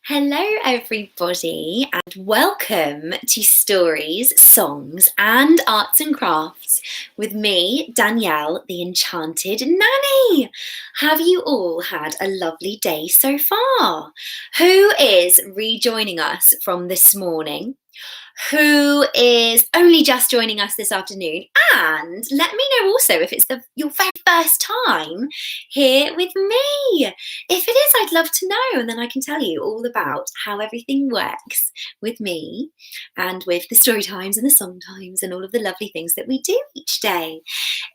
Hello, everybody, and welcome to Stories, Songs, and Arts and Crafts with me, Danielle, the Enchanted Nanny. Have you all had a lovely day so far? Who is rejoining us from this morning? Who is only just joining us this afternoon? And let me know also if it's your very first time here with me. If it is, I'd love to know, and then I can tell you all about how everything works with me and with the story times and the song times and all of the lovely things that we do each day.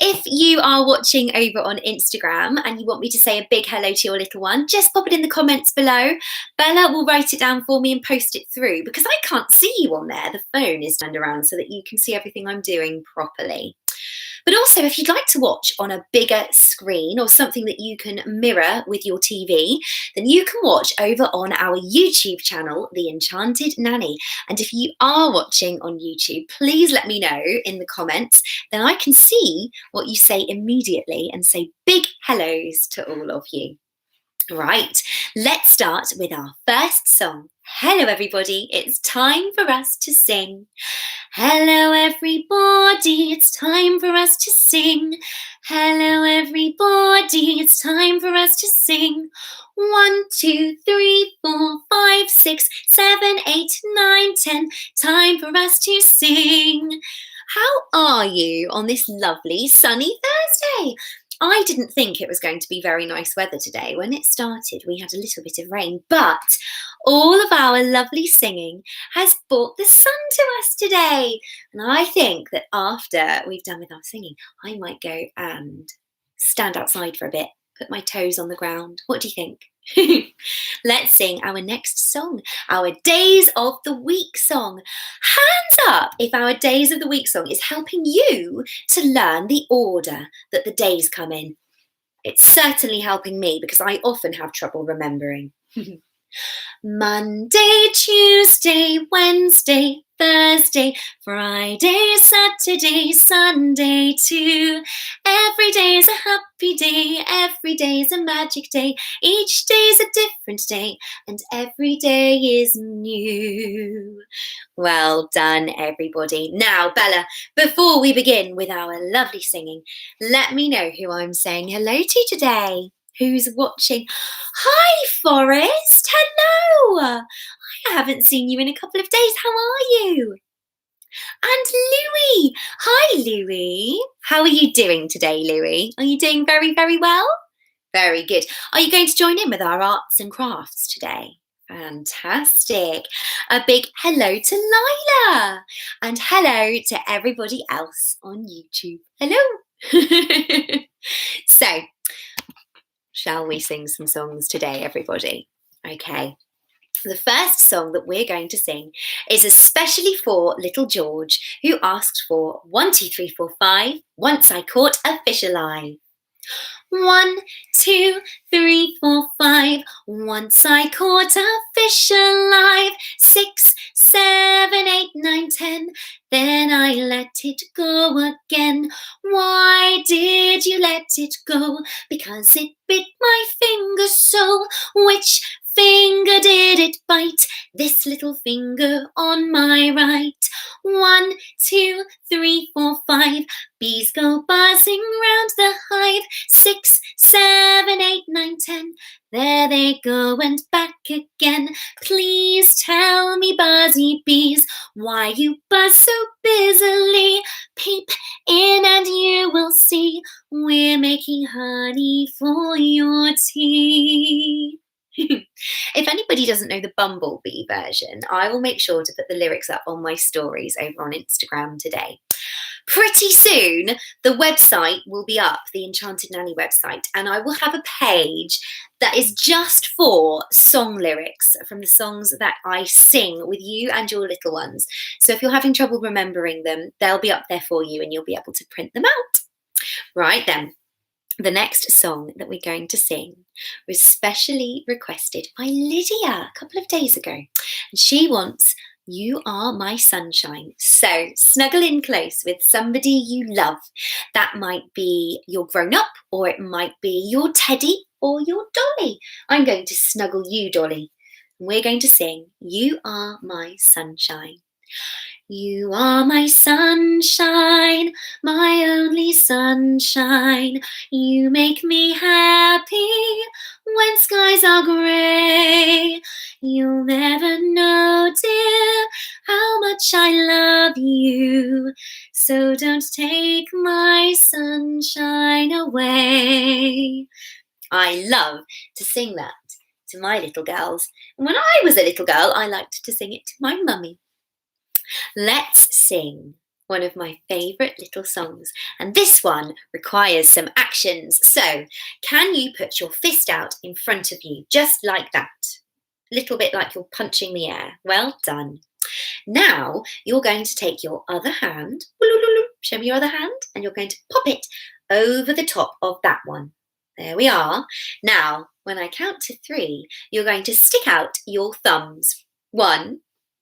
If you are watching over on Instagram and you want me to say a big hello to your little one, just pop it in the comments below. Bella will write it down for me and post it through because I can't see you on there. The phone is turned around so that you can see everything I'm doing properly. But also, if you'd like to watch on a bigger screen or something that you can mirror with your TV, then you can watch over on our YouTube channel, The Enchanted Nanny. And if you are watching on YouTube, please let me know in the comments. Then I can see what you say immediately and say big hellos to all of you. Right, let's start with our first song. Hello everybody, it's time for us to sing. Hello everybody, it's time for us to sing. Hello everybody, it's time for us to sing. 1, 2, 3, 4, 5, 6, 7, 8, 9, 10. Time for us to sing. How are you on this lovely sunny Thursday? I didn't think it was going to be very nice weather today. When it started, we had a little bit of rain, but all of our lovely singing has brought the sun to us today. And I think that after we've done with our singing, I might go and stand outside for a bit, put my toes on the ground. What do you think? Let's sing our next song, our Days of the Week song. Hands up if our Days of the Week song is helping you to learn the order that the days come in. It's certainly helping me because I often have trouble remembering. Monday, Tuesday, Wednesday, Thursday, Friday, Saturday, Sunday too. Every day's a happy day, every day's a magic day. Each day's a different day, and every day is new. Well done, everybody. Now, Bella, before we begin with our lovely singing, let me know who I'm saying hello to today. Who's watching? Hi, Forest. Hello. I haven't seen you in a couple of days. How are you? And Louie. Hi, Louie. How are you doing today, Louie? Are you doing very, very well? Very good. Are you going to join in with our arts and crafts today? Fantastic. A big hello to Lila. And hello to everybody else on YouTube. Hello. So, shall we sing some songs today, everybody? Okay. The first song that we're going to sing is especially for little George, who asked for 1, 2, 3, 4, 5. Once I caught a fish alive. 1, 2, 3, 4, 5. Once I caught a fish alive. 6, 7, 8, 9, 10. Then I let it go again. Why did you let it go? Because it bit my finger so. Which finger did it bite? This little finger on my right. 1, 2, 3, 4, 5. Bees go buzzing round the hive. 6, 7, 8, 9, 10. There they go and back again. Please tell me, buzzy bees, why you buzz so busily. Peep in and you will see we're making honey for your tea. If anybody doesn't know the Bumblebee version, I will make sure to put the lyrics up on my stories over on Instagram today. Pretty soon, the website will be up, the Enchanted Nanny website, and I will have a page that is just for song lyrics from the songs that I sing with you and your little ones. So if you're having trouble remembering them, they'll be up there for you and you'll be able to print them out. Right then. The next song that we're going to sing was specially requested by Lydia a couple of days ago. And she wants You Are My Sunshine. So snuggle in close with somebody you love. That might be your grown-up, or it might be your teddy or your dolly. I'm going to snuggle you, Dolly. We're going to sing You Are My Sunshine. You are my sunshine, my only sunshine. You make me happy when skies are grey. You'll never know, dear, how much I love you. So don't take my sunshine away. I love to sing that to my little girls. And when I was a little girl, I liked to sing it to my mummy. Let's sing one of my favourite little songs. And this one requires some actions. So, can you put your fist out in front of you, just like that? A little bit like you're punching the air. Well done. Now, you're going to take your other hand, show me your other hand, and you're going to pop it over the top of that one. There we are. Now, when I count to 3, you're going to stick out your thumbs. 1,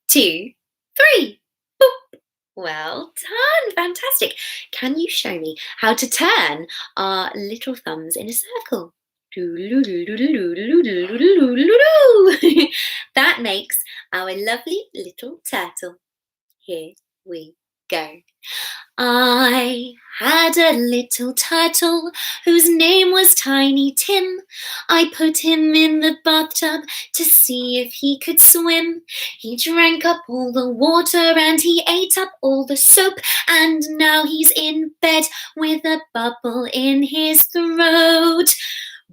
2, 3. Boop. Well done. Fantastic. Can you show me how to turn our little thumbs in a circle? That makes our lovely little turtle. Here we go. I had a little turtle whose name was Tiny Tim. I put him in the bathtub to see if he could swim. He drank up all the water and he ate up all the soap. And now he's in bed with a bubble in his throat.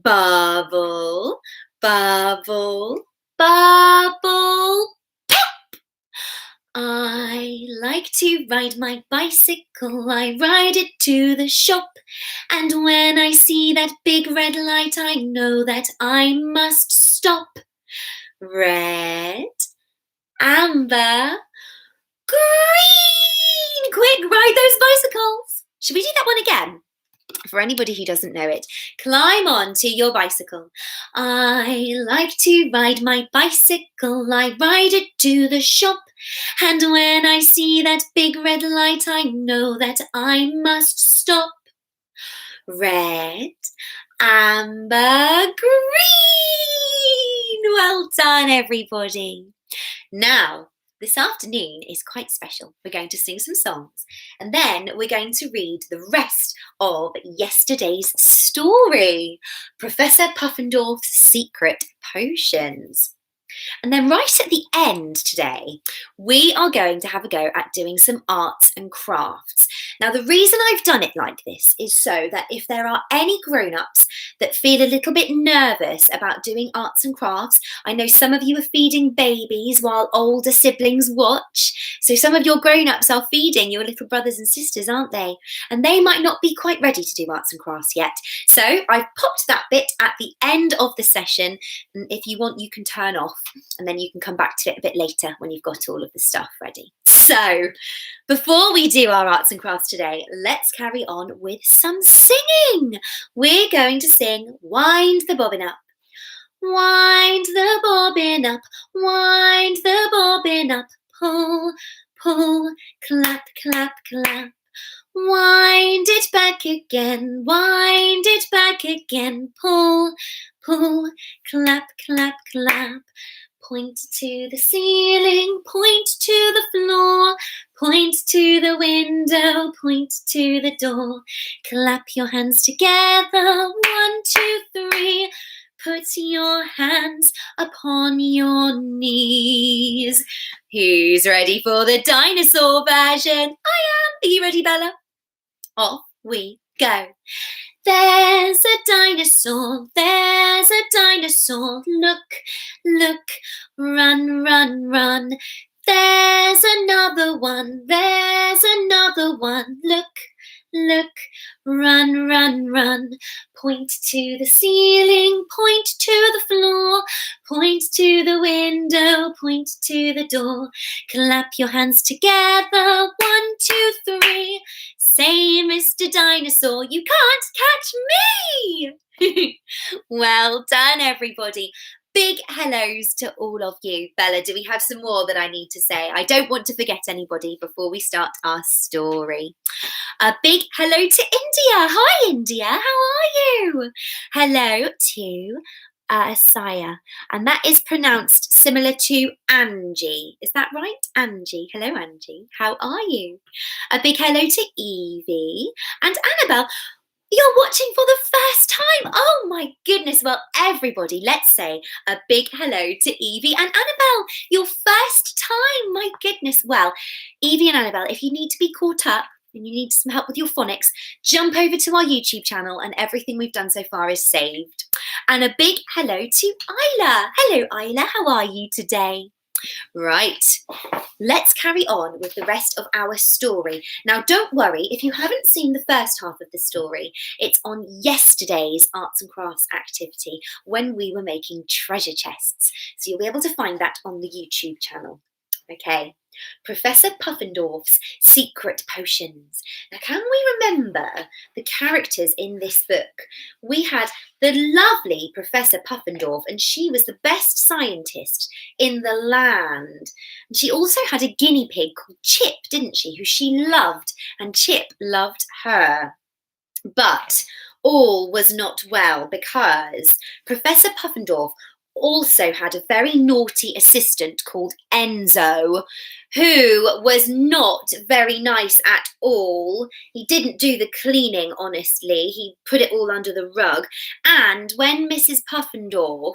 Bubble, bubble, bubble. I like to ride my bicycle, I ride it to the shop. And when I see that big red light, I know that I must stop. Red, amber, green! Quick, ride those bicycles! Should we do that one again? For anybody who doesn't know it, climb onto your bicycle. I like to ride my bicycle, I ride it to the shop. And when I see that big red light, I know that I must stop. Red, amber, green! Well done, everybody. Now, this afternoon is quite special. We're going to sing some songs and then we're going to read the rest of yesterday's story, Professor Puffendorf's Secret Potions. And then right at the end today, we are going to have a go at doing some arts and crafts. Now, the reason I've done it like this is so that if there are any grown-ups that feel a little bit nervous about doing arts and crafts, I know some of you are feeding babies while older siblings watch. So some of your grown-ups are feeding your little brothers and sisters, aren't they? And they might not be quite ready to do arts and crafts yet. So I've popped that bit at the end of the session. And if you want, you can turn off. And then you can come back to it a bit later when you've got all of the stuff ready. So, before we do our arts and crafts today, let's carry on with some singing. We're going to sing Wind the Bobbin Up. Wind the bobbin up, wind the bobbin up, pull, pull, clap, clap, clap. Wind it back again, wind it back again, pull, pull, clap, clap, clap. Point to the ceiling, point to the floor, point to the window, point to the door. Clap your hands together, 1, 2, 3. Put your hands upon your knees. Who's ready for the dinosaur version? I am. Are you ready, Bella? Off we go. There's a dinosaur, there's a dinosaur. Look, look, run, run, run. There's another one, there's another one. Look, look, run, run, run. Point to the ceiling, point to the floor, point to the window, point to the door. Clap your hands together, 1, 2, 3. Say, Mr. Dinosaur, you can't catch me! Well done, everybody. Big hellos to all of you. Bella, do we have some more that I need to say? I don't want to forget anybody before we start our story. A big hello to India. Hi, India. How are you? Hello to Saya, and that is pronounced similar to Angie. Is that right? Angie. Hello, Angie. How are you? A big hello to Evie and Annabelle. You're watching for the first time. Oh my goodness. Well, everybody, let's say a big hello to Evie and Annabelle. Your first time. My goodness. Well, Evie and Annabelle, if you need to be caught up and you need some help with your phonics, jump over to our YouTube channel and everything we've done so far is saved. And a big hello to Isla. Hello, Isla. How are you today? Right, let's carry on with the rest of our story. Now, don't worry, if you haven't seen the first half of the story, it's on yesterday's arts and crafts activity when we were making treasure chests. So you'll be able to find that on the YouTube channel. Okay, Professor Puffendorf's secret potions. Now, can we remember the characters in this book? We had the lovely Professor Puffendorf, and she was the best scientist in the land. And she also had a guinea pig called Chip, didn't she, who she loved, and Chip loved her. But all was not well because Professor Puffendorf also had a very naughty assistant called Enzo, who was not very nice at all. He didn't do the cleaning, honestly. He put it all under the rug. And when Mrs. Puffendorf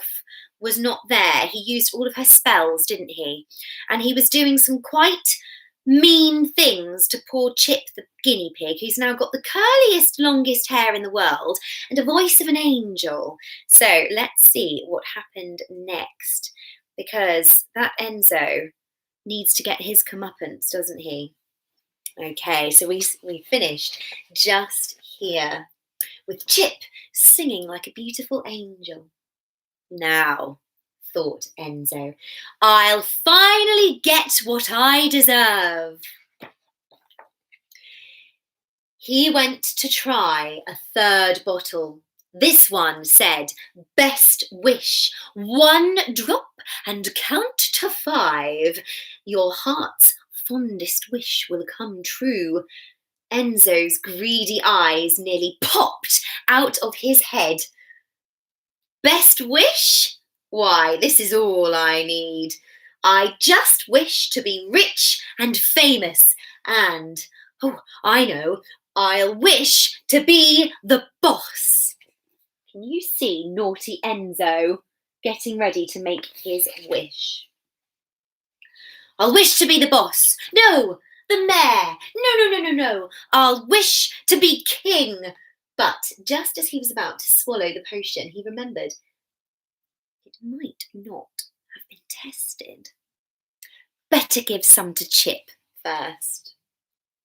was not there, he used all of her spells, didn't he? And he was doing some quite mean things to poor Chip the guinea pig, who's now got the curliest, longest hair in the world and a voice of an angel. So let's see what happened next, because that Enzo needs to get his comeuppance, doesn't he? Okay, so we finished just here with Chip singing like a beautiful angel. Now, thought Enzo, I'll finally get what I deserve. He went to try a third bottle. This one said, best wish, 1 drop and count to 5. Your heart's fondest wish will come true. Enzo's greedy eyes nearly popped out of his head. Best wish? Why, this is all I need. I just wish to be rich and famous and, oh, I know, I'll wish to be the boss. Can you see naughty Enzo getting ready to make his wish? I'll wish to be the boss. No, the mayor. No. I'll wish to be king. But just as he was about to swallow the potion, he remembered it might not have been tested. Better give some to Chip first.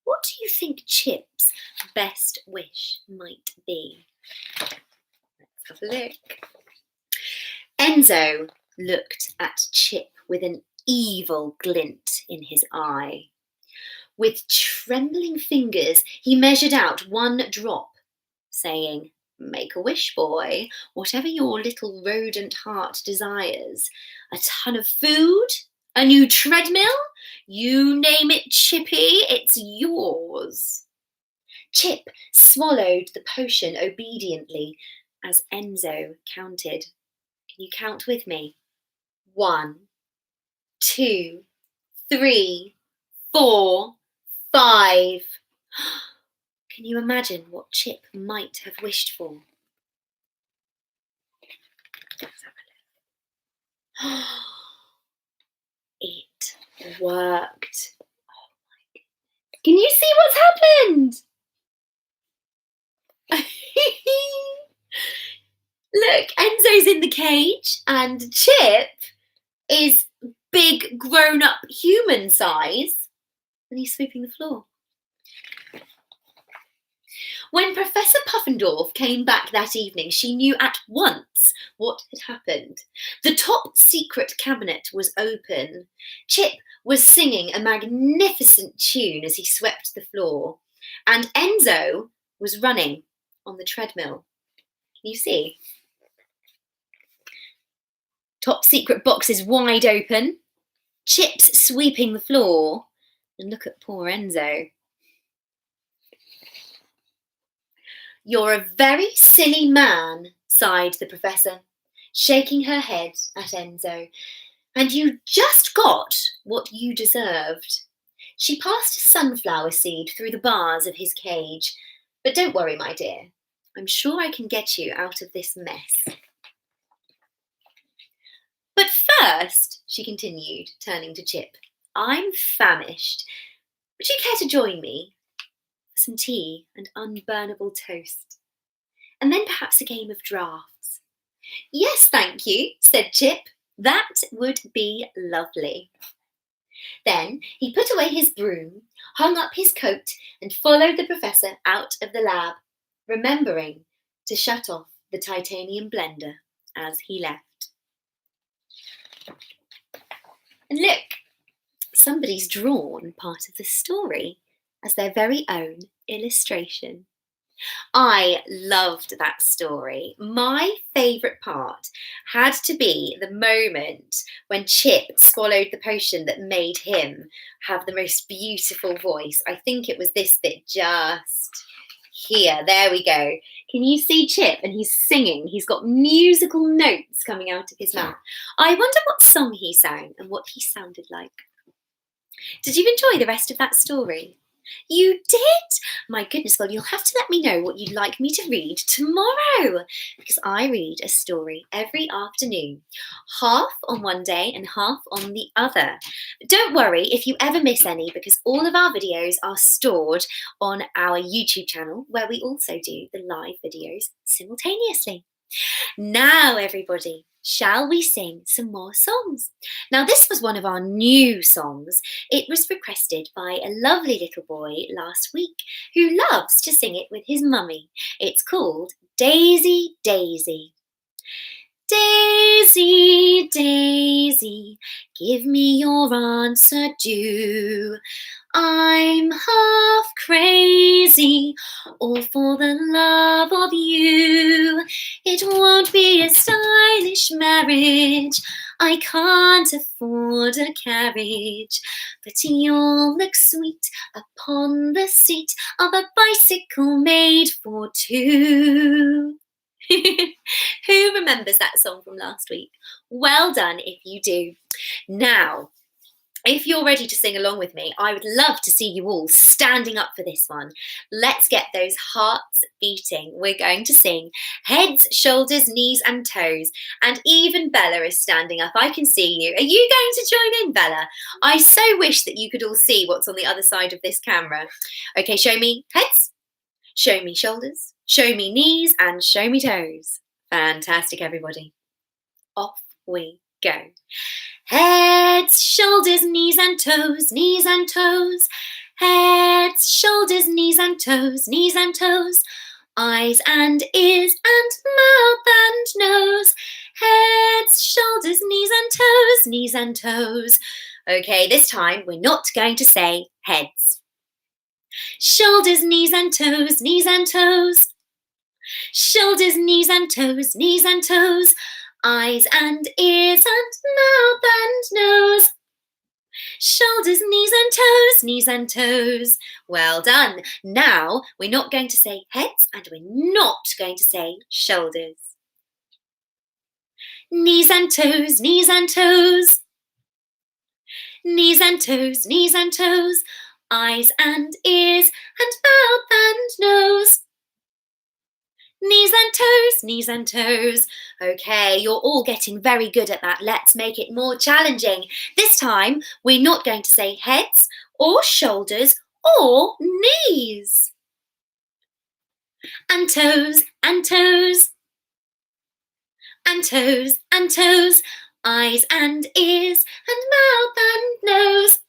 What do you think Chip's best wish might be? Let's have a look. Enzo looked at Chip with an evil glint in his eye. With trembling fingers, he measured out 1 drop, saying, make a wish, boy, whatever your little rodent heart desires. A ton of food? A new treadmill? You name it, Chippy, it's yours. Chip swallowed the potion obediently as Enzo counted. Can you count with me? 1, 2, 3, 4, 5. Can you imagine what Chip might have wished for? Let's have a look. It worked. Oh my goodness. Can you see what's happened? Look, Enzo's in the cage and Chip is big grown-up human size and he's sweeping the floor. When Professor Puffendorf came back that evening, she knew at once what had happened. The top secret cabinet was open. Chip was singing a magnificent tune as he swept the floor, and Enzo was running on the treadmill. Can you see? Top secret box is wide open. Chip's sweeping the floor, and look at poor Enzo. You're a very silly man, sighed the professor, shaking her head at Enzo. And you just got what you deserved. She passed a sunflower seed through the bars of his cage. But don't worry, my dear. I'm sure I can get you out of this mess. But first, she continued, turning to Chip, I'm famished. Would you care to join me for some tea and unburnable toast? And then perhaps a game of draughts. Yes, thank you, said Chip. That would be lovely. Then he put away his broom, hung up his coat, and followed the professor out of the lab, remembering to shut off the titanium blender as he left. And look, somebody's drawn part of the story as their very own illustration. I loved that story. My favourite part had to be the moment when Chip swallowed the potion that made him have the most beautiful voice. I think it was this bit just here. There we go. Can you see Chip? And he's singing. He's got musical notes coming out of his mouth. I wonder what song he sang and what he sounded like. Did you enjoy the rest of that story? You did? My goodness, well, you'll have to let me know what you'd like me to read tomorrow, because I read a story every afternoon, half on one day and half on the other. But don't worry if you ever miss any, because all of our videos are stored on our YouTube channel, where we also do the live videos simultaneously. Now, everybody, shall we sing some more songs? Now, this was one of our new songs. It was requested by a lovely little boy last week who loves to sing it with his mummy. It's called Daisy, Daisy. Daisy, Daisy, give me your answer due. I'm half crazy, all for the love of you. It won't be a stylish marriage, I can't afford a carriage, but you'll look sweet upon the seat of a bicycle made for two. Who remembers that song from last week? Well done if you do. Now, if you're ready to sing along with me, I would love to see you all standing up for this one. Let's get those hearts beating. We're going to sing heads, shoulders, knees and toes. And even Bella is standing up. I can see you. Are you going to join in, Bella? I so wish that you could all see what's on the other side of this camera. Okay, show me heads, show me shoulders, show me knees and show me toes. Fantastic, everybody. Off we go. Heads, shoulders, knees and toes, knees and toes. Heads, shoulders, knees and toes, knees and toes. Eyes and ears and mouth and nose. Heads, shoulders, knees and toes, knees and toes. Okay, this time we're not going to say heads. Shoulders, knees and toes, knees and toes. Shoulders, knees and toes, knees and toes. Eyes and ears and mouth and nose. Shoulders, knees and toes, knees and toes. Well done. Now we're not going to say heads and we're not going to say shoulders. Knees and toes, knees and toes. Knees and toes, knees and toes. Eyes and ears and mouth and nose. Knees and toes, knees and toes. Okay, you're all getting very good at that. Let's make it more challenging. This time, we're not going to say heads or shoulders or knees. And toes and toes. And toes and toes. Eyes and ears and mouth and nose.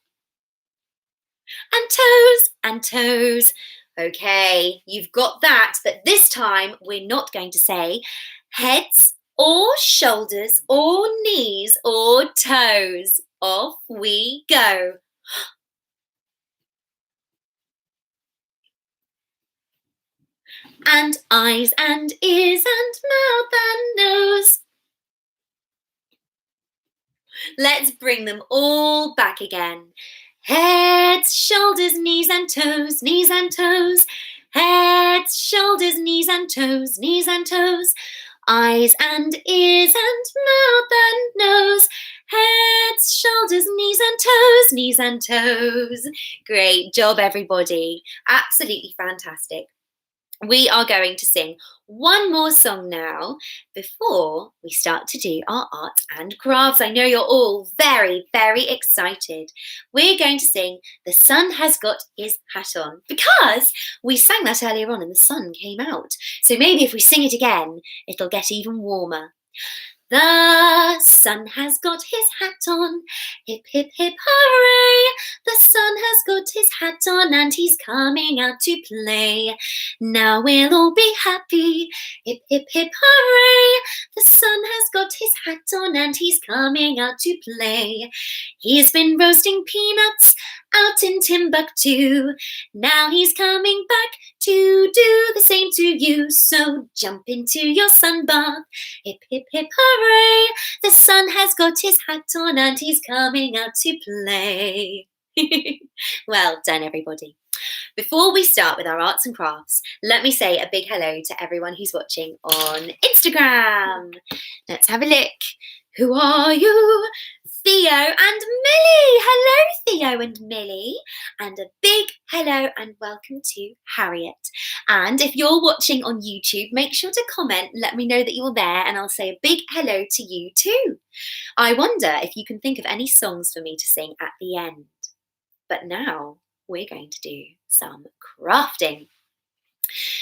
And toes and toes. Okay, you've got that, but this time we're not going to say heads or shoulders or knees or toes. Off we go. And eyes and ears and mouth and nose. Let's bring them all back again. Heads, shoulders, knees and toes, knees and toes. Heads, shoulders, knees and toes, knees and toes. Eyes and ears and mouth and nose. Heads, nose, knees and toes. Great job, everybody. Absolutely fantastic. We are going to sing one more song now before we start to do our arts and crafts. I know you're all very, very excited. We're going to sing The Sun Has Got His Hat On because we sang that earlier on and the sun came out. So maybe if we sing it again, it'll get even warmer. The sun has got his hat on, hip, hip, hip, hooray! The sun has got his hat on and he's coming out to play. Now we'll all be happy, hip, hip, hip, hooray! The sun has got his hat on and he's coming out to play. He's been roasting peanuts out in Timbuktu. Now he's coming back to do the same to you. So jump into your sun bath, hip, hip, hip, hooray! The sun has got his hat on and he's coming out to play. Well done, everybody. Before we start with our arts and crafts, let me say a big hello to everyone who's watching on Instagram. Let's have a look. Who are you? Theo and Millie. Hello, Theo and Millie. And a big hello and welcome to Harriet. And if you're watching on YouTube, make sure to comment, let me know that you're there, and I'll say a big hello to you too. I wonder if you can think of any songs for me to sing at the end. But now we're going to do some crafting.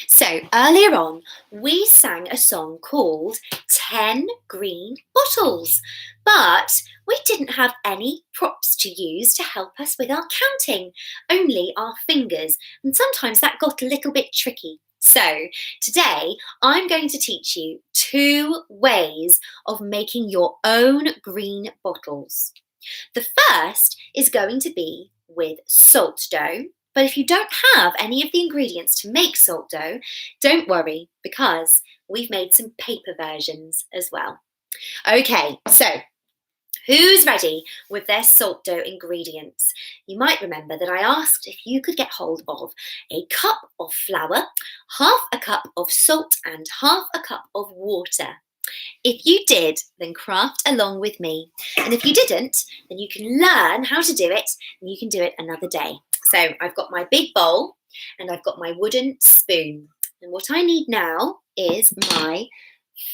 So earlier on, we sang a song called 10 Green Bottles, but we didn't have any props to use to help us with our counting, only our fingers, and sometimes that got a little bit tricky. So today, I'm going to teach you 2 ways of making your own green bottles. The first is going to be with salt dough. But if you don't have any of the ingredients to make salt dough, don't worry because we've made some paper versions as well. Okay, so who's ready with their salt dough ingredients? You might remember that I asked if you could get hold of a cup of flour, half a cup of salt and half a cup of water. If you did, then craft along with me. And if you didn't, then you can learn how to do it and you can do it another day. So I've got my big bowl and I've got my wooden spoon. And what I need now is my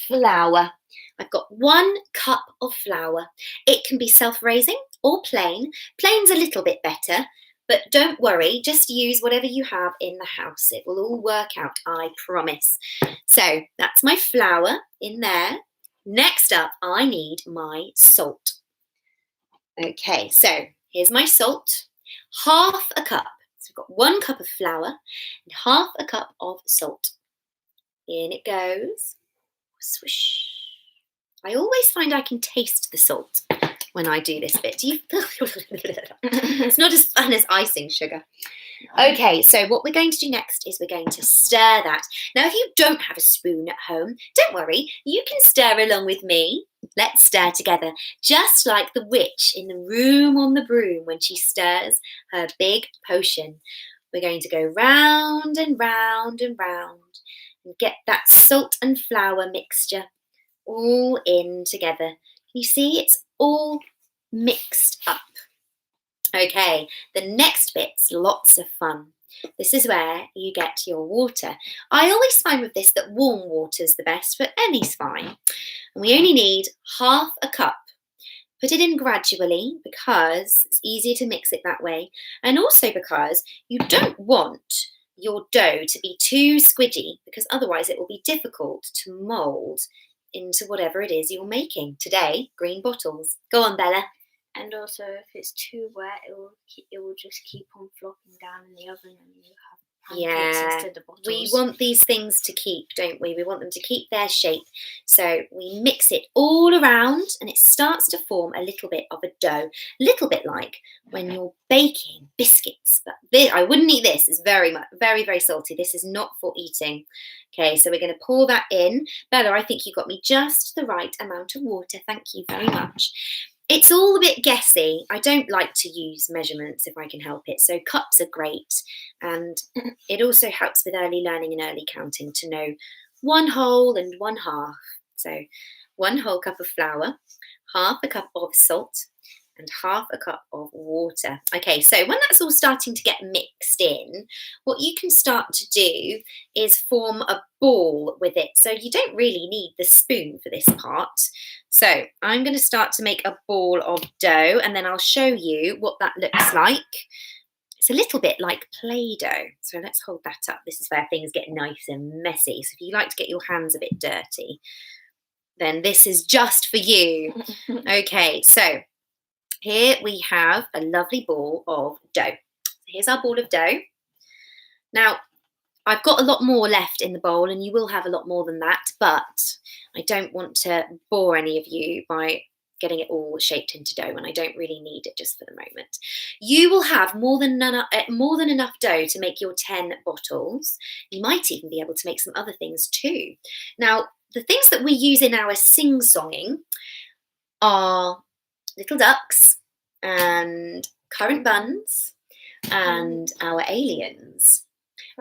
flour. I've got 1 cup of flour. It can be self-raising or plain. Plain's a little bit better, but don't worry, just use whatever you have in the house. It will all work out, I promise. So that's my flour in there. Next up, I need my salt. Okay, so here's my salt. Half a cup. So we've got 1 cup of flour and half a cup of salt. In it goes. Swish. I always find I can taste the salt when I do this bit. Do you? It's not as fun as icing sugar. Okay, so what we're going to do next is we're going to stir that. Now, if you don't have a spoon at home, don't worry, you can stir along with me. Let's stir together, just like the witch in the room on the broom when she stirs her big potion. We're going to go round and round and round and get that salt and flour mixture all in together. You see, it's all mixed up. Okay, the next bit's lots of fun. This is where you get your water. I always find with this that warm water's the best, but any's fine. And we only need half a cup. Put it in gradually because it's easier to mix it that way. And also because you don't want your dough to be too squidgy because otherwise it will be difficult to mould into whatever it is you're making. Today, green bottles. Go on, Bella. And also, if it's too wet, it will just keep on flopping down in the oven, and you have pancakes instead of bottles. We want these things to keep, don't we? We want them to keep their shape. So we mix it all around, and it starts to form a little bit of a dough, a little bit like when you're baking biscuits. But this, I wouldn't eat this. It's very, very salty. This is not for eating. Okay, so we're going to pour that in. Bella, I think you got me just the right amount of water. Thank you very much. It's all a bit guessy. I don't like to use measurements if I can help it. So cups are great. And it also helps with early learning and early counting to know 1 whole and 1/2. So 1 whole cup of flour, half a cup of salt, and half a cup of water. Okay, so when that's all starting to get mixed in, what you can start to do is form a ball with it. So you don't really need the spoon for this part. So I'm going to start to make a ball of dough, and then I'll show you what that looks like. It's a little bit like Play-Doh. So let's hold that up. This is where things get nice and messy. So if you like to get your hands a bit dirty, then this is just for you. Okay, so here we have a lovely ball of dough. Here's our ball of dough. Now, I've got a lot more left in the bowl, and you will have a lot more than that, but I don't want to bore any of you by getting it all shaped into dough, and I don't really need it just for the moment. You will have more than enough dough to make your 10 bottles. You might even be able to make some other things too. Now, the things that we use in our sing-songing are little ducks and currant buns and our aliens.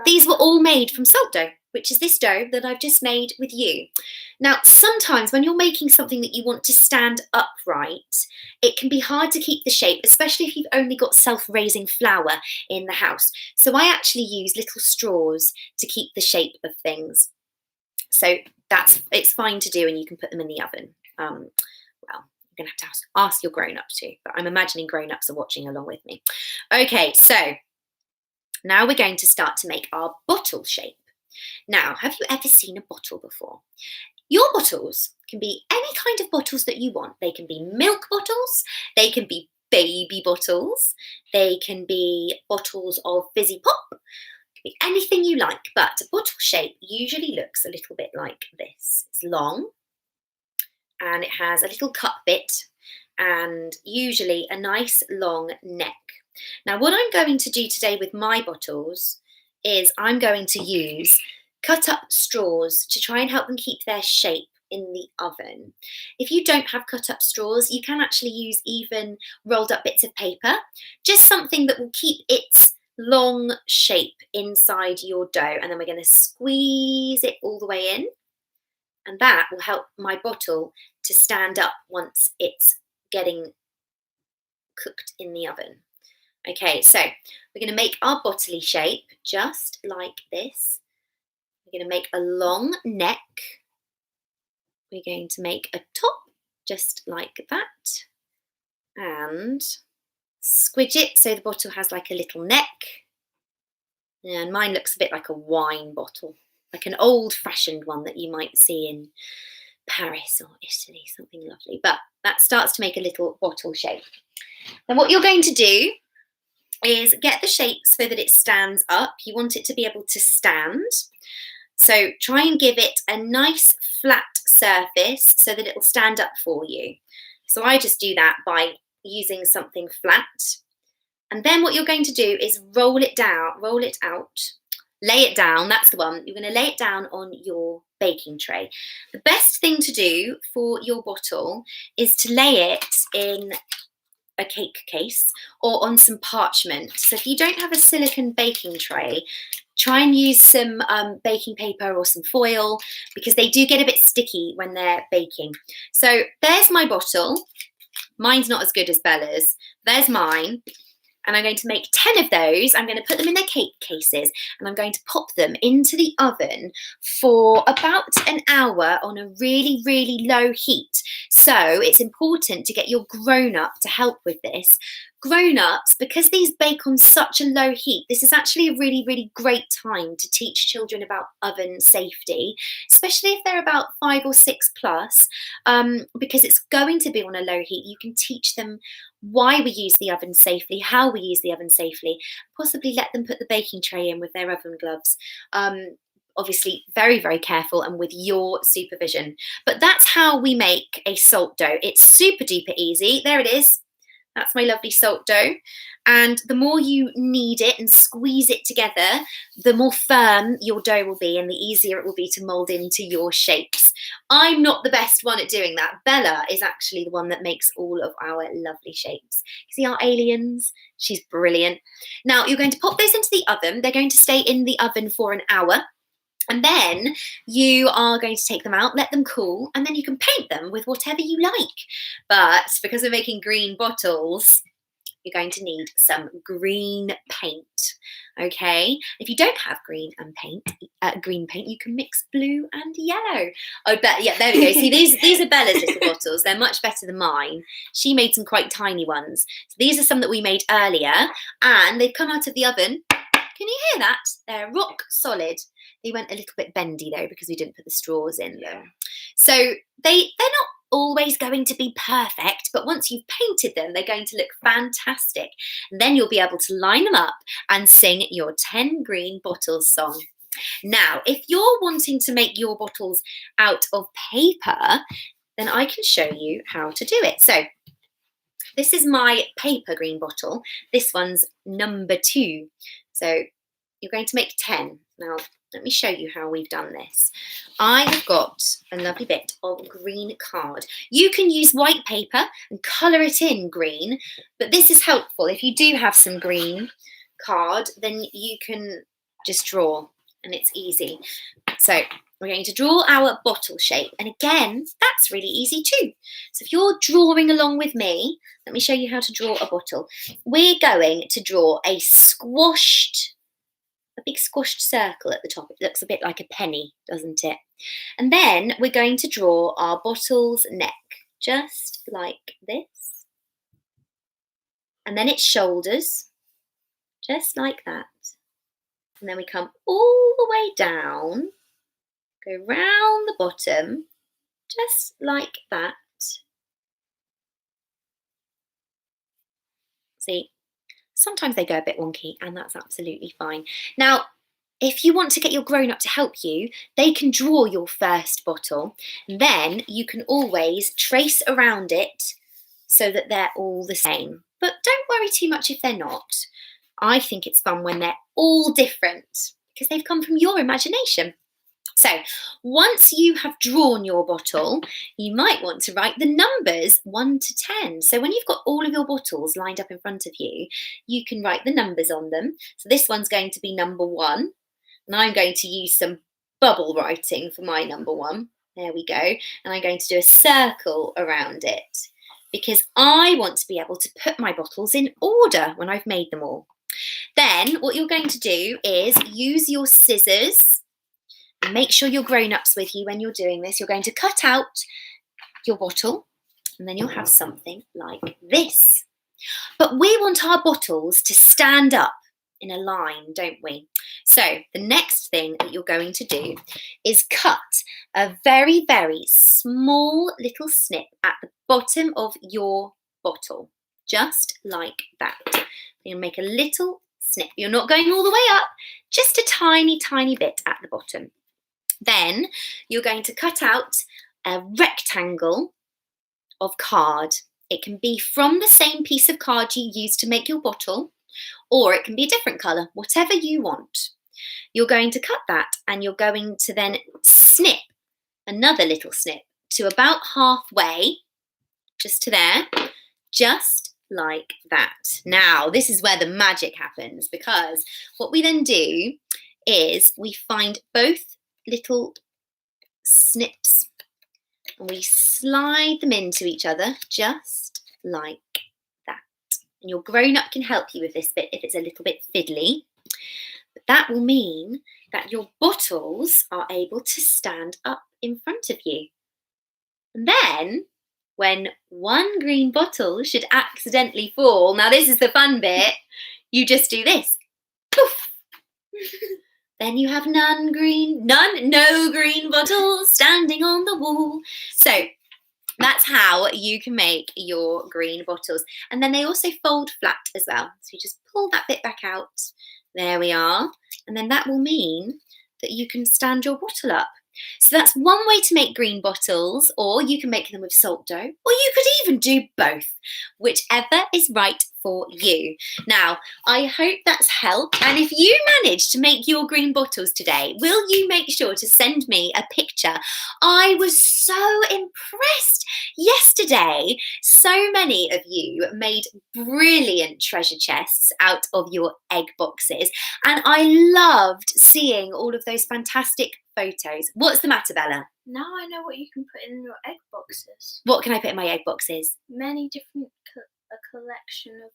These were all made from salt dough, which is this dough that I've just made with you. Now, sometimes when you're making something that you want to stand upright, it can be hard to keep the shape, especially if you've only got self-raising flour in the house. So I actually use little straws to keep the shape of things. So it's fine to do, and you can put them in the oven. Well, you're going to have to ask your grown-ups too, but I'm imagining grown-ups are watching along with me. Okay, so now we're going to start to make our bottle shape. Now, have you ever seen a bottle before? Your bottles can be any kind of bottles that you want. They can be milk bottles, they can be baby bottles, they can be bottles of fizzy pop, it can be anything you like, but a bottle shape usually looks a little bit like this. It's long, and it has a little cup bit, and usually a nice long neck. Now, what I'm going to do today with my bottles is I'm going to use cut up straws to try and help them keep their shape in the oven. If you don't have cut up straws, you can actually use even rolled up bits of paper, just something that will keep its long shape inside your dough. And then we're going to squeeze it all the way in, and that will help my bottle to stand up once it's getting cooked in the oven. Okay, so we're going to make our bottly shape just like this. We're going to make a long neck. We're going to make a top just like that, and squidge it so the bottle has like a little neck. And mine looks a bit like a wine bottle, like an old-fashioned one that you might see in Paris or Italy, something lovely. But that starts to make a little bottle shape. Then what you're going to do is get the shape so that it stands up. You want it to be able to stand. So try and give it a nice flat surface so that it will stand up for you. So I just do that by using something flat. And then what you're going to do is roll it out, lay it down, that's the one. You're going to lay it down on your baking tray. The best thing to do for your bottle is to lay it in a cake case or on some parchment. So if you don't have a silicone baking tray, try and use some baking paper or some foil, because they do get a bit sticky when they're baking. So there's my bottle. Mine's not as good as Bella's. There's mine. And I'm going to make 10 of those. I'm going to put them in their cake cases, and I'm going to pop them into the oven for about an hour on a really, really low heat. So it's important to get your grown-up to help with this. Grown-ups, because these bake on such a low heat, this is actually a really, really great time to teach children about oven safety, especially if they're about 5 or 6 plus, because it's going to be on a low heat. You can teach them why we use the oven safely, how we use the oven safely, possibly let them put the baking tray in with their oven gloves. Obviously, very, very careful and with your supervision. But that's how we make a salt dough. It's super duper easy. There it is. That's my lovely salt dough. And the more you knead it and squeeze it together, the more firm your dough will be and the easier it will be to mould into your shapes. I'm not the best one at doing that. Bella is actually the one that makes all of our lovely shapes. See our aliens? She's brilliant. Now, you're going to pop those into the oven. They're going to stay in the oven for an hour. And then you are going to take them out, let them cool, and then you can paint them with whatever you like. But because we're making green bottles, you're going to need some green paint. Okay, if you don't have green paint, you can mix blue and yellow. Oh, yeah, there we go. See, these are Bella's little bottles. They're much better than mine. She made some quite tiny ones. So these are some that we made earlier, and they've come out of the oven. Can you hear that? They're rock solid. They went a little bit bendy though because we didn't put the straws in them. So they're not always going to be perfect, but once you've painted them, they're going to look fantastic. And then you'll be able to line them up and sing your 10 green bottles song. Now, if you're wanting to make your bottles out of paper, then I can show you how to do it. So this is my paper green bottle. This one's number 2. So you're going to make 10. Now, let me show you how we've done this. I have got a lovely bit of green card. You can use white paper and colour it in green, but this is helpful. If you do have some green card, then you can just draw, and it's easy. So we're going to draw our bottle shape, and again, that's really easy too. So if you're drawing along with me, let me show you how to draw a bottle. We're going to draw a big squashed circle at the top. It looks a bit like a penny, doesn't it? And then we're going to draw our bottle's neck, just like this. And then its shoulders, just like that. And then we come all the way down, go round the bottom, just like that. See? Sometimes they go a bit wonky, and that's absolutely fine. Now, if you want to get your grown-up to help you, they can draw your first bottle. Then you can always trace around it so that they're all the same. But don't worry too much if they're not. I think it's fun when they're all different because they've come from your imagination. So once you have drawn your bottle, you might want to write the numbers 1 to 10. So when you've got all of your bottles lined up in front of you, you can write the numbers on them. So this one's going to be number 1. And I'm going to use some bubble writing for my number 1. There we go. And I'm going to do a circle around it because I want to be able to put my bottles in order when I've made them all. Then what you're going to do is use your scissors. Make sure your grown-ups with you when you're doing this. You're going to cut out your bottle and then you'll have something like this. But we want our bottles to stand up in a line, don't we? So the next thing that you're going to do is cut a very, very small little snip at the bottom of your bottle, just like that. You'll make a little snip. You're not going all the way up, just a tiny, tiny bit at the bottom. Then you're going to cut out a rectangle of card. It can be from the same piece of card you used to make your bottle, or it can be a different colour, whatever you want. You're going to cut that and you're going to then snip another little snip to about halfway, just to there, just like that. Now, this is where the magic happens because what we then do is we find both little snips and we slide them into each other just like that. And your grown-up can help you with this bit if it's a little bit fiddly. But that will mean that your bottles are able to stand up in front of you. And then when one green bottle should accidentally fall, now this is the fun bit, you just do this. Poof! Then you have no green bottles standing on the wall. So that's how you can make your green bottles. And then they also fold flat as well. So you just pull that bit back out. There we are. And then that will mean that you can stand your bottle up. So that's one way to make green bottles, or you can make them with salt dough, or you could even do both, whichever is right for for you. Now, I hope that's helped. And if you manage to make your green bottles today, will you make sure to send me a picture? I was so impressed yesterday. So many of you made brilliant treasure chests out of your egg boxes. And I loved seeing all of those fantastic photos. What's the matter, Bella? Now I know what you can put in your egg boxes. What can I put in my egg boxes? Many different, a collection of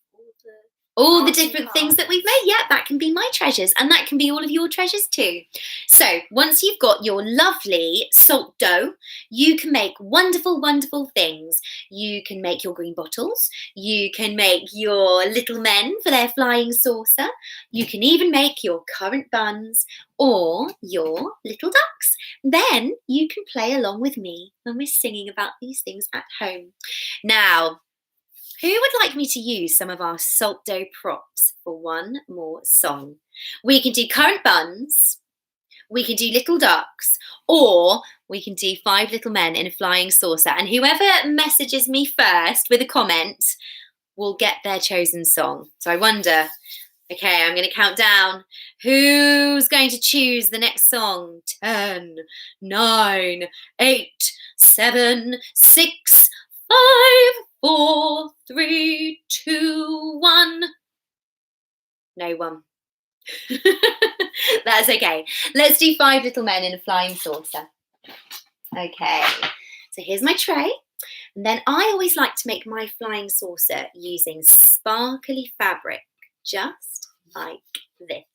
all the different things that we've made. Yeah, that can be my treasures, and that can be all of your treasures too. So once you've got your lovely salt dough, you can make wonderful, wonderful things. You can make your green bottles. You can make your little men for their flying saucer. You can even make your currant buns or your little ducks. Then you can play along with me when we're singing about these things at home. Now, who would like me to use some of our salt dough props for one more song? We can do currant buns, we can do little ducks, or we can do 5 little men in a flying saucer. And whoever messages me first with a comment will get their chosen song. So I wonder, okay, I'm going to count down. Who's going to choose the next song? 10, 9, 8, 7, 6, 5, 4, 3, 2, 1. No one. That's okay. Let's do 5 little men in a flying saucer. Okay, so here's my tray. And then I always like to make my flying saucer using sparkly fabric, just like this.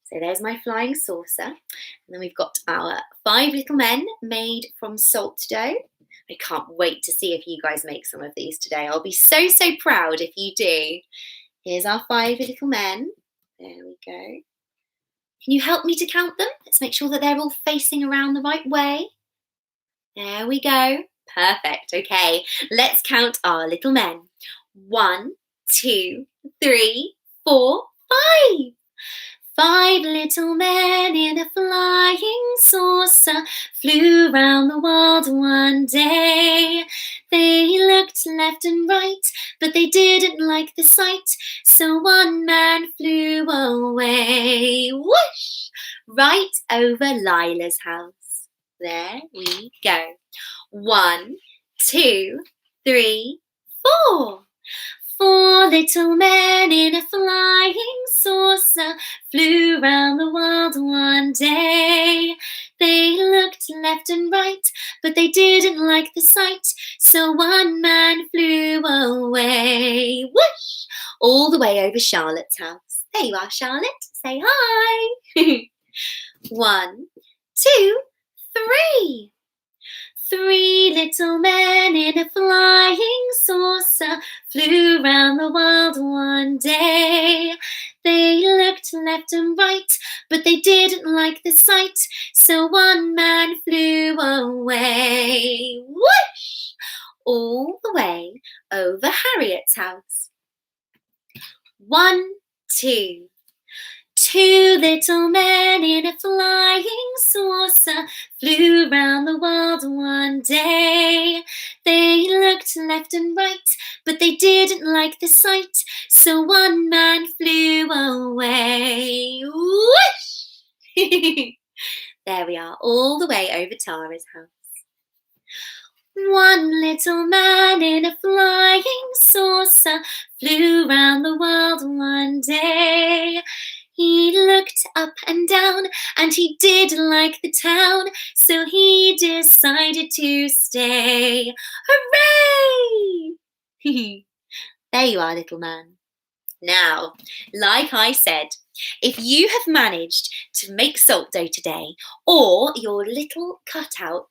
So there's my flying saucer. And then we've got our 5 little men made from salt dough. I can't wait to see if you guys make some of these today. I'll be so, so proud if you do. Here's our 5 little men. There we go. Can you help me to count them? Let's make sure that they're all facing around the right way. There we go. Perfect. Okay, let's count our little men. 1, 2, 3, 4, 5. 5 little men in a flying saucer flew round the world one day. They looked left and right, but they didn't like the sight, so one man flew away. Whoosh! Right over Lila's house. There we go. 1, 2, 3, 4. 4 little men in a flying saucer flew round the world one day. They looked left and right, but they didn't like the sight, so one man flew away. Whoosh! All the way over Charlotte's house. There you are, Charlotte. Say hi. 1, 2, 3. 3 little men in a flying saucer flew round the world one day. They looked left and right, but they didn't like the sight, so one man flew away. Whoosh! All the way over Harriet's house. 1, 2. 2 little men in a flying saucer flew round the world one day. They looked left and right, but they didn't like the sight, so one man flew away. Whoosh! There we are, all the way over Tara's house. 1 little man in a flying saucer flew round the world one day. He looked up and down, and he did like the town, so he decided to stay. Hooray! There you are, little man. Now, like I said, if you have managed to make salt dough today, or your little cutout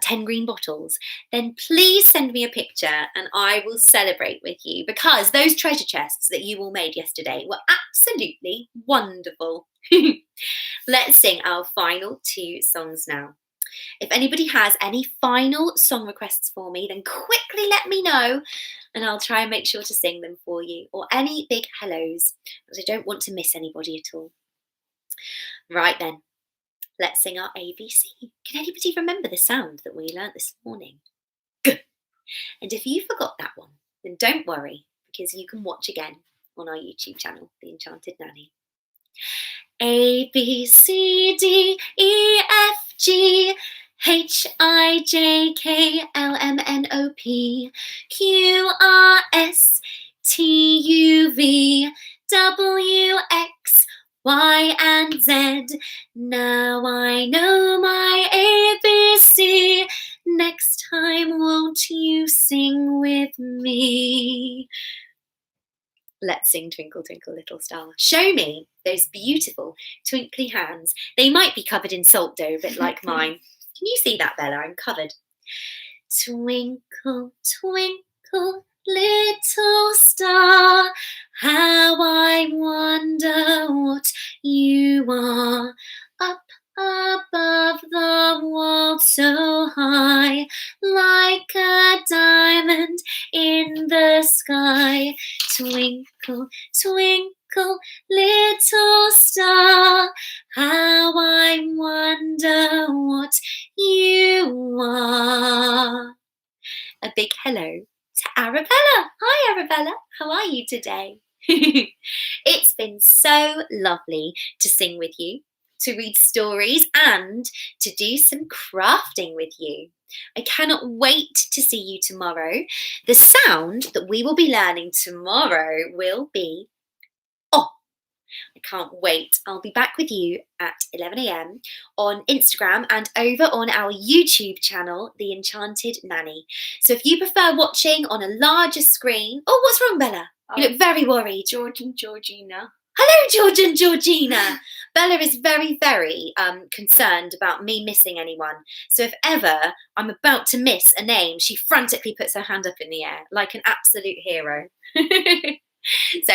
10 green bottles, then please send me a picture and I will celebrate with you, because those treasure chests that you all made yesterday were absolutely wonderful. Let's sing our final 2 songs now. If anybody has any final song requests for me, then quickly let me know and I'll try and make sure to sing them for you, or any big hellos, because I don't want to miss anybody at all. Right then. Let's sing our ABC. Can anybody remember the sound that we learnt this morning? Good. And if you forgot that one, then don't worry, because you can watch again on our YouTube channel, The Enchanted Nanny. A, B, C, D, E, F, G, H, I, J, K, L, M, N, O, P, Q, R, S, T, U, V, W, X, Y, and Z. Now I know my ABC. Next time, won't you sing with me? Let's sing Twinkle, Twinkle, Little Star. Show me those beautiful twinkly hands. They might be covered in salt dough, a bit like mine. Can you see that, Bella? I'm covered. Twinkle, twinkle, little star, how I wonder what you are. Up above the world so high, like a diamond in the sky. Twinkle, twinkle, little star, how I wonder what you are. A big hello to Arabella. Hi, Arabella. How are you today? It's been so lovely to sing with you, to read stories, and to do some crafting with you. I cannot wait to see you tomorrow. The sound that we will be learning tomorrow will be oh. I can't wait. I'll be back with you at 11 a.m. on Instagram and over on our YouTube channel, The Enchanted Nanny. So if you prefer watching on a larger screen... Oh, what's wrong, Bella? You look very worried. George and Georgina. Hello, George and Georgina. Bella is very, very concerned about me missing anyone. So if ever I'm about to miss a name, she frantically puts her hand up in the air like an absolute hero. So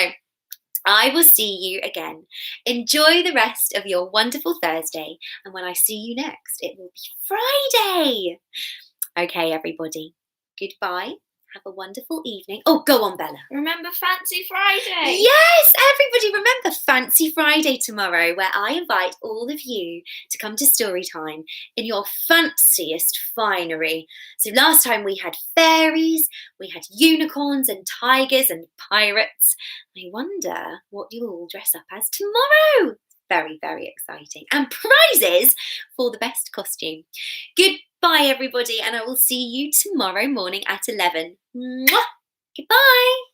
I will see you again. Enjoy the rest of your wonderful Thursday. And when I see you next, it will be Friday. Okay, everybody. Goodbye. Have a wonderful evening. Oh, go on, Bella. Remember Fancy Friday? Yes, everybody remember Fancy Friday tomorrow, where I invite all of you to come to Storytime in your fanciest finery. So last time we had fairies, we had unicorns and tigers and pirates. I wonder what you'll all dress up as tomorrow. Very, very exciting. And prizes for the best costume. Goodbye, everybody, and I will see you tomorrow morning at 11. Mwah! Goodbye.